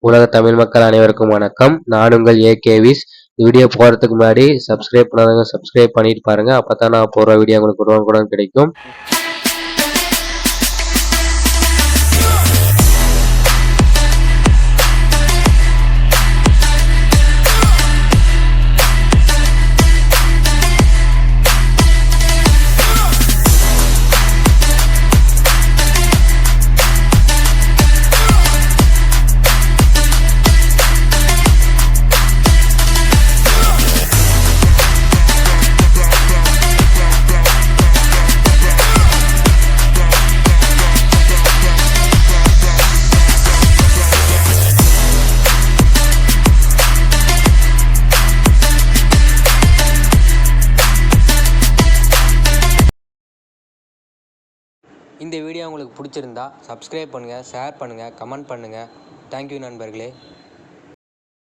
உலக தமிழ் மக்கள் அனைவருக்கும் வணக்கம். நான் உங்கள் ஏகேவிஸ். வீடியோ போகிறதுக்கு முன்னாடி சப்ஸ்கிரைப் பண்ணாதவங்க சப்ஸ்கிரைப் பண்ணிட்டு பாருங்க. அப்போ தான் நான் போடுற வீடியோ உங்களுக்கு உடனுக்குடன் கிடைக்கும். இந்த வீடியோ உங்களுக்கு பிடிச்சிருந்தா சப்ஸ்கிரைப் பண்ணுங்கள், ஷேர் பண்ணுங்கள், கமெண்ட் பண்ணுங்கள். தேங்க்யூ நண்பர்களே.